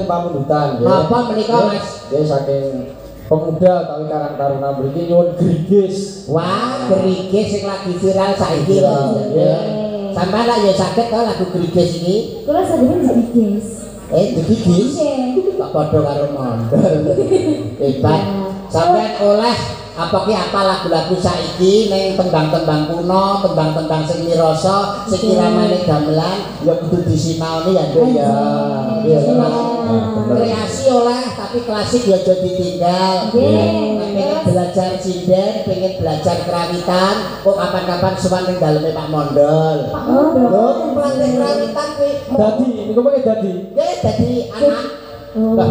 saking pamundutan nggih. Apa menika Mas? Nggih saking pemuda utawi karang taruna mriki nyuwun grigis. Wah, grigis sing lagi viral saiki lho. Sampeyan lak ya saged to lagu grigis iki? Kula saged grigis. Digigis? Tak padha karo mondol. Hebat. Sampeyan oleh apa ki apa lagu-lagu saiki ning tembang-tembang kuno, tembang-tembang sing mirasa, sing kiramane gamelan ya kudu disinaoni ya, Nduk ya. Iya, kreasi oleh tapi klasik ya aja ditinggal. Pengen belajar sinden, pengen belajar kerawitan, kok kapan-kapan sowan ning daleme Pak Mondol. Pak Mondol. Lho, pelatih kerawitan kuwi. Dadi niku mengke dadi. Nggih, dadi anak. Lah,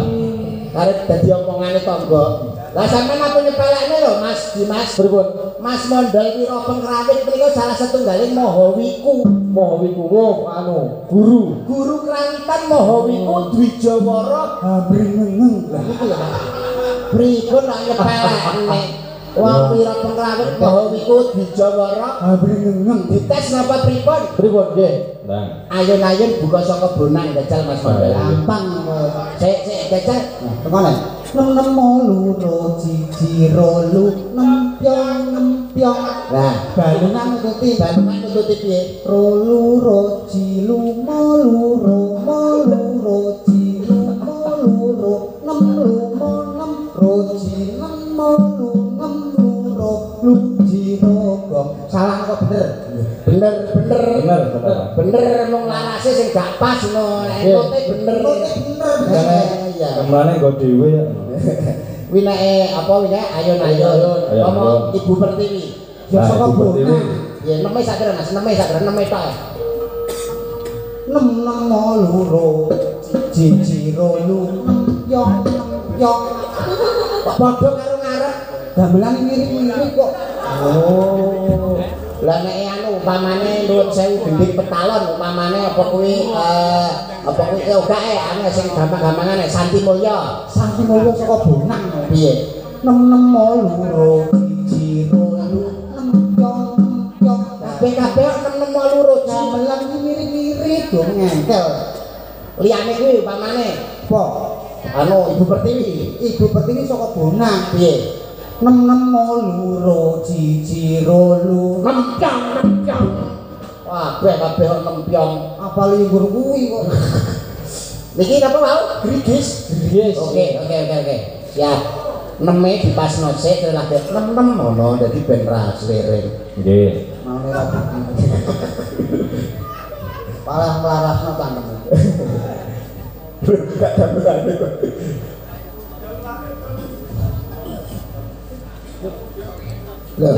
arep dadi omongane tangga. Lah sampean apa nyepelekne lho Mas Dimas? Pripun? Mas Mondol Wiro Pengrawit menika salah setunggaling Mahawiku. Mahawiku anu guru. Guru kerawitan Mahawiku Dwijawara Habringengeng. Lah niku lho Mas. Pripun lak nyepelekne? Wong Wiro Pengrawit Mahawiku Dwijawara Habringengeng. Dites napa pripun? Pripun nggih? Nang. Ayun-ayun buka saka bonang jajal Mas Mondol. Gampang. Sik jajal. Tekan. Nem loro siji rolu nempyong. Nah, balungan nututi piye? Rolu roji lumo loro roji lumo loro nem roji lemo loro luji rogong. Salah kok bener? Bener mung larase sing gak pas ngono. Entote bener. Iya. Kemane nggo dhewe ya. Winake apa winake ayun-ayun. Ngomong Ibu Pertiwi. Ya saka Pertiwi. Ya neme sakren Mas, neme tok. Nem loro siji rolu nempyong. Kok padha karo ngarep gamelan mirip-mirip kok. Oh. Lah nek anu upamane nuwun sewu gendhing petalon upamane apa kuwi gak anu sing gampang-gampangan Santi Mulya. Santi Mulya saka Bonang piye? Nem loro siji rolu nempyong. Kabeh nem loro gamelan iki mirip-mirip dong ngengkel. Liyane kuwi upamane apa? Anu Ibu Pertiwi saka Bonang piye? Nem loro siji rolu nempyong. Wah, kabeh nempyong. Apa limbur kuwi kok. Niki napa mau? Grigis. Oke. Siap. Neme dipasno sik terus lagi nem ngono dadi ben ra slering. Nggih. Maune ra. Parah melarasno tangkem. Gak damelane kok. Loh.